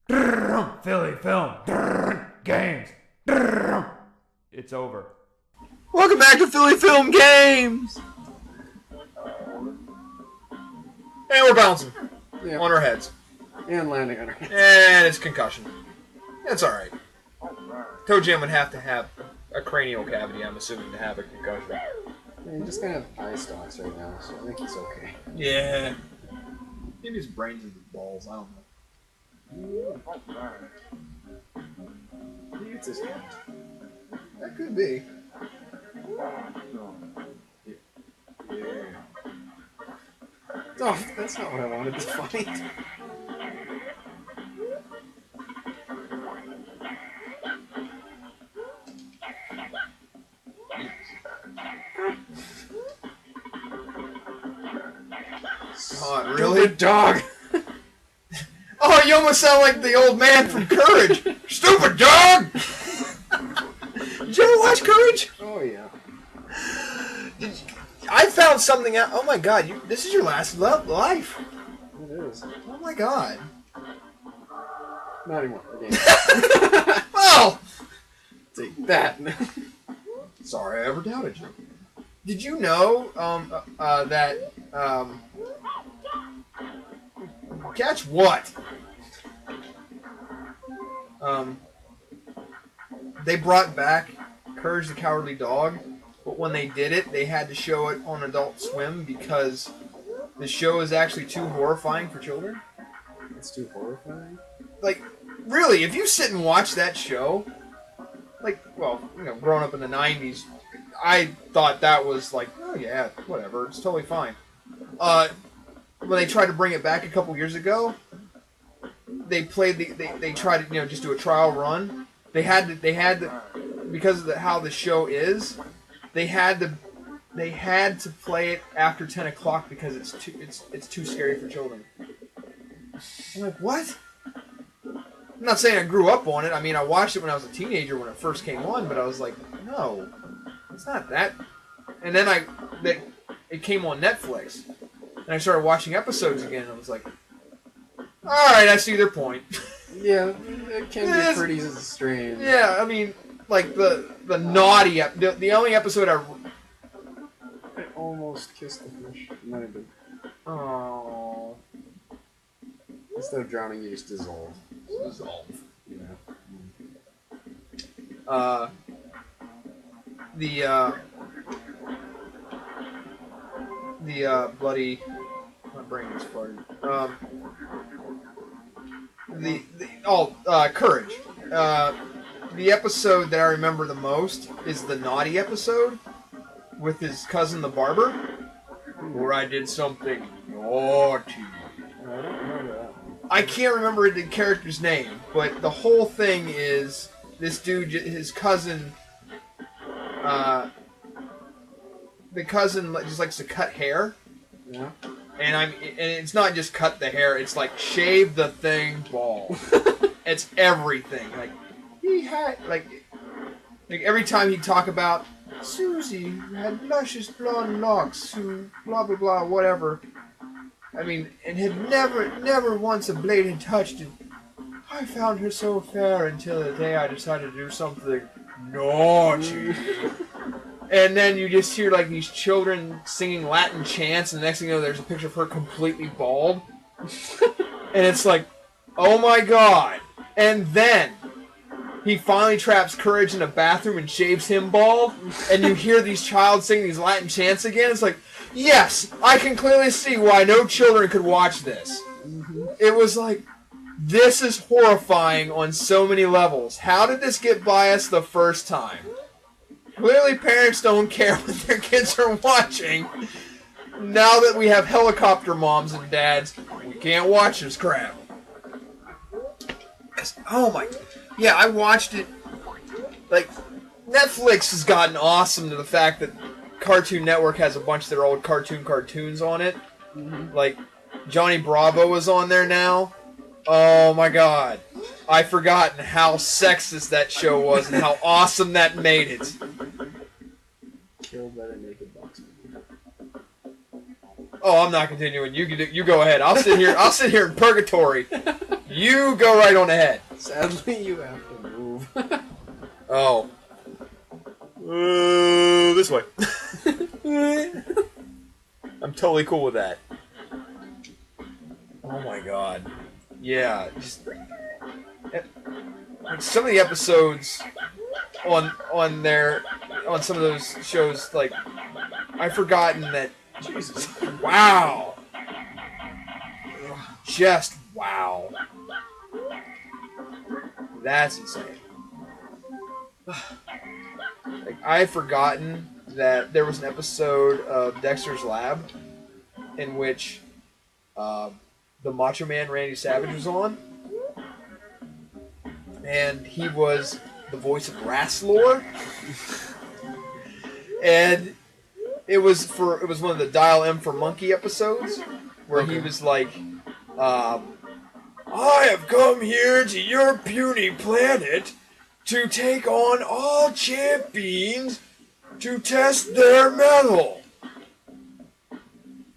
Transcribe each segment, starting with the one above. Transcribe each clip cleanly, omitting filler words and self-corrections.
Philly Film Games. It's over. Welcome back to Philly Film Games! And we're bouncing on our heads. And landing on our heads. And it's concussion. That's alright. Toe Jam would have to have a cranial cavity, I'm assuming, to have a concussion. Yeah, he just kind of eye stalks right now, so I think he's okay. Yeah. Maybe his brain's in his balls, I don't know. Maybe it's his hand. That could be. Yeah. Oh, that's not what I wanted to find. God, really? Stupid dog! Oh, you almost sound like the old man from Courage! Stupid dog! Did you ever watch Courage? Oh, yeah. I found something out. Oh my god, this is your last life. It is. Oh my god. Not anymore. Okay. Well! Take that. Sorry I ever doubted you. Did you know that catch what? They brought back Courage the Cowardly Dog, but when they did it, they had to show it on Adult Swim because the show is actually too horrifying for children. It's too horrifying? Like, really, if you sit and watch that show, like, well, you know, growing up in the 90s, I thought that was like, oh yeah, whatever, it's totally fine. When they tried to bring it back a couple years ago, they tried to, you know, just do a trial run. They had to, because of how the show is, they had to play it after 10 o'clock because it's too scary for children. I'm like, what? I'm not saying I grew up on it. I mean, I watched it when I was a teenager when it first came on, but I was like, no, it's not that. And then it came on Netflix, and I started watching episodes again, and I was like, all right, I see their point. Yeah, it can be pretty strange. Yeah, I mean, like the naughty the only episode I almost kissed the fish. Might have been. Oh. Instead of drowning, you just dissolve. Dissolve. Yeah. The bloody, my brain is farted. Courage. The episode that I remember the most is the naughty episode with his cousin the barber, where I did something naughty. I don't remember that one. I can't remember the character's name, but the whole thing is this dude, his cousin, the cousin just likes to cut hair. Yeah. And it's not just cut the hair, it's like shave the thing bald. It's everything. Like he had like every time he'd talk about Susie who had luscious blonde locks who blah blah blah whatever. I mean, and had never once a blade had touched it. I found her so fair until the day I decided to do something naughty. And then you just hear like these children singing Latin chants, and the next thing you know, there's a picture of her completely bald. And it's like, oh my god. And then he finally traps Courage in a bathroom and shaves him bald, and you hear these child singing these Latin chants again. It's like, yes, I can clearly see why no children could watch this. It was like, this is horrifying on so many levels. How did this get by us the first time? Clearly parents don't care what their kids are watching. Now that we have helicopter moms and dads, we can't watch this crap. Oh my... Yeah, I watched it... Like, Netflix has gotten awesome to the fact that Cartoon Network has a bunch of their old cartoons on it. Like, Johnny Bravo is on there now. Oh my god. I've forgotten how sexist that show was and how awesome that made it. Killed by the naked box. Oh, I'm not continuing. You go ahead. I'll sit here in purgatory. You go right on ahead. Sadly, you have to move. Oh. This way. I'm totally cool with that. Oh my god. Yeah, just like some of the episodes on some of those shows, like I've forgotten that. Jesus. Wow. Just wow. That's insane. Like, I've forgotten that there was an episode of Dexter's Lab in which the Macho Man Randy Savage was on, and he was the voice of Rasslor, and it was one of the Dial M for Monkey episodes where he was like, I have come here to your puny planet to take on all champions to test their mettle.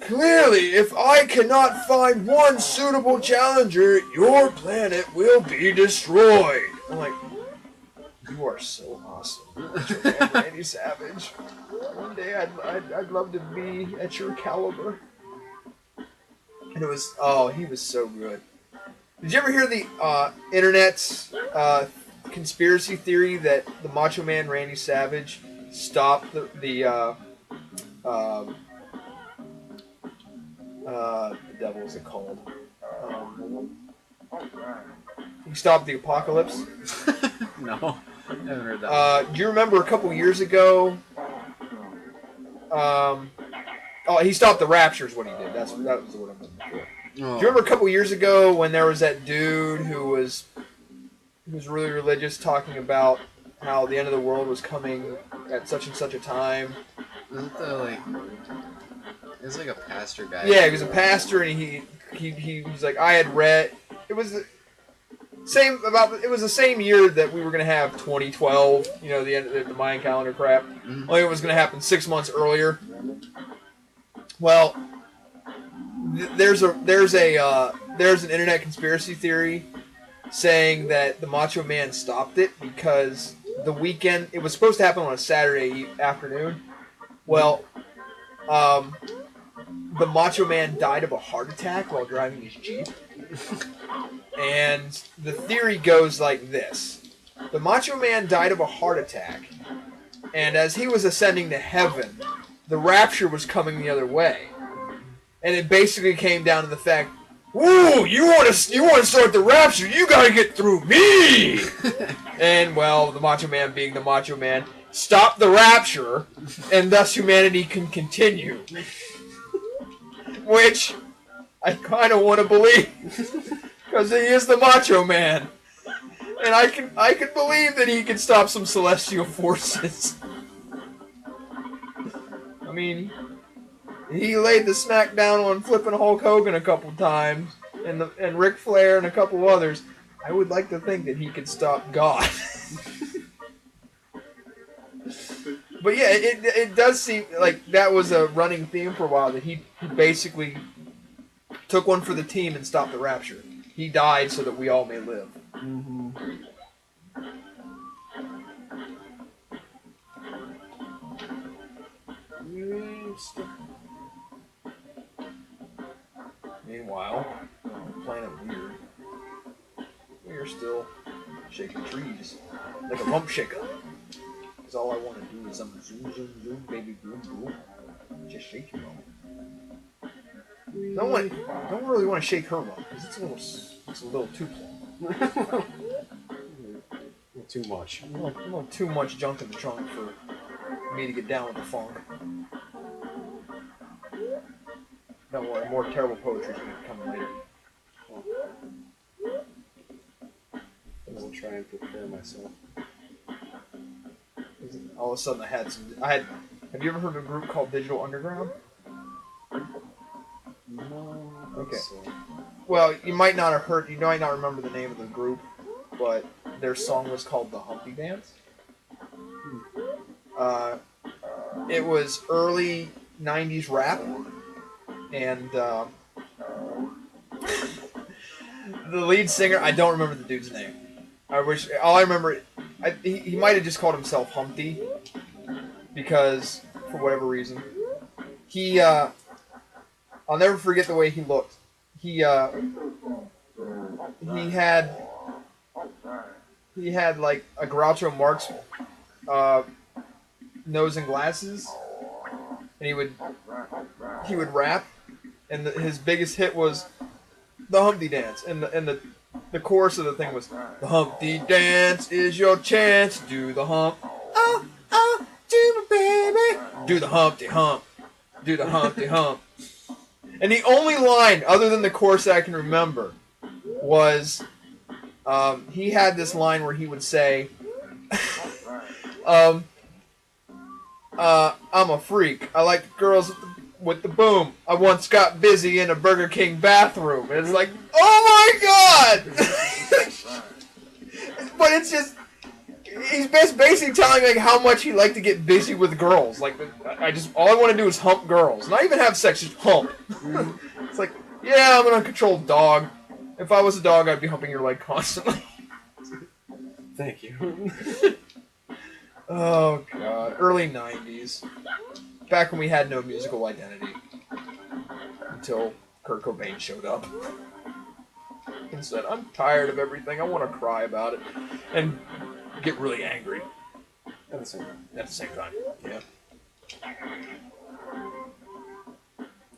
Clearly, if I cannot find one suitable challenger, your planet will be destroyed. I'm like, you are so awesome, Randy Savage. One day I'd love to be at your caliber. And it was, he was so good. Did you ever hear the internet's conspiracy theory that the Macho Man Randy Savage stopped the devil is it called? He stopped the apocalypse? No, I haven't heard that. Do you remember a couple years ago? He stopped the rapture is what he did. That was the word I'm looking for. Do you remember a couple years ago when there was that dude who was really religious, talking about how the end of the world was coming at such and such a time? Isn't that like... It was like a pastor guy. Yeah, he was a pastor, and he's like, I had read... It was the same year that we were going to have 2012, you know, the end of the Mayan calendar crap. Mm-hmm. Only it was going to happen 6 months earlier. Well, there's an internet conspiracy theory saying that the Macho Man stopped it because the weekend, it was supposed to happen on a Saturday afternoon. Well, the Macho Man died of a heart attack while driving his Jeep. And the theory goes like this. The Macho Man died of a heart attack, and as he was ascending to heaven, the rapture was coming the other way. And it basically came down to the fact, woo, you want to start the rapture, you gotta get through me! And, well, the Macho Man being the Macho Man, stopped the rapture, and thus humanity can continue. Which I kind of want to believe, because he is the Macho Man. And I can believe that he can stop some celestial forces. I mean, he laid the smack down on flipping Hulk Hogan a couple times, and Ric Flair and a couple others. I would like to think that he could stop God. But yeah, it does seem like that was a running theme for a while, that he basically took one for the team and stopped the rapture. He died so that we all may live. Mm-hmm. Meanwhile, Planet Weird, we are still shaking trees like a rump shaker. Because all I want to do is zoom, zoom, zoom, baby, boom, boom. Just shake your rump. Don't really want to shake her rump because it's a little too long. Too much. A little too much junk in the trunk for me to get down with the funk. Don't worry, more terrible poetry is going to come later. I will try and prepare myself. All of a sudden, have you ever heard of a group called Digital Underground? No. Okay. So. Well, you might not remember the name of the group, but their song was called The Humpty Dance. It was early 90s rap, and the lead singer, I don't remember the dude's name. I wish. All I remember, he might have just called himself Humpty, because for whatever reason, I'll never forget the way he looked. He had like a Groucho Marx nose and glasses, and he would rap, and his biggest hit was the Humpty Dance, and the chorus of the thing was, the Humpty Dance is your chance, do the hump, do the baby, do the Humpty Hump, do the Humpty Hump. And the only line, other than the chorus I can remember, was, he had this line where he would say, I'm a freak, I like girls with the boom. I once got busy in a Burger King bathroom. And it's like, oh my god! But it's just, he's basically telling like how much he liked to get busy with girls. Like, all I want to do is hump girls. Not even have sex, just hump. It's like, yeah, I'm an uncontrolled dog. If I was a dog, I'd be humping your leg constantly. Thank you. Oh god, early 90s. Back when we had no musical identity. Until Kurt Cobain showed up. And said, I'm tired of everything, I want to cry about it. And get really angry. At the same time. At the same time, yeah.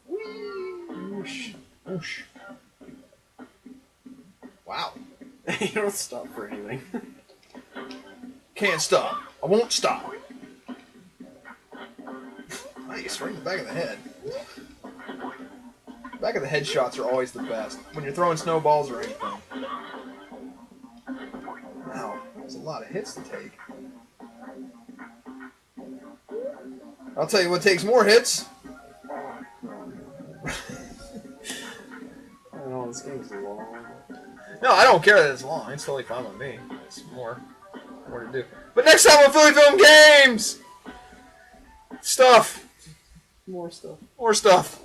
Whoosh. Whoosh. Wow. You don't stop for anything. Can't stop. I won't stop. Nice, right in the back of the head. Back of the head shots are always the best. When you're throwing snowballs or anything. Wow, there's a lot of hits to take. I'll tell you what takes more hits. I don't know, this game's long. No, I don't care that it's long. It's totally fine with me. It's more to do. But next time on Philly Film Games! Stuff. More stuff. More stuff.